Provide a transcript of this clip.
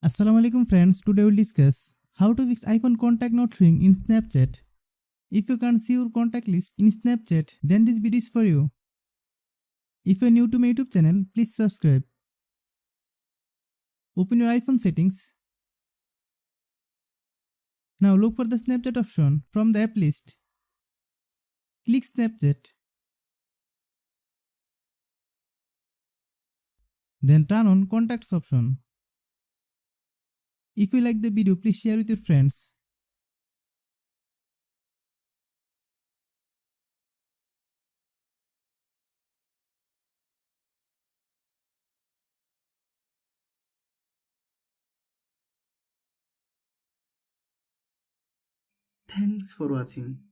Assalamualaikum friends, today we'll discuss how to fix iPhone contact not showing in Snapchat. If you can't see your contact list in Snapchat, then this video is for you. If you're new to my YouTube channel, please subscribe. Open your iPhone settings. Now look for the Snapchat option from the app list. Click Snapchat. Then turn on Contacts option. If you like the video, please share with your friends. Thanks for watching.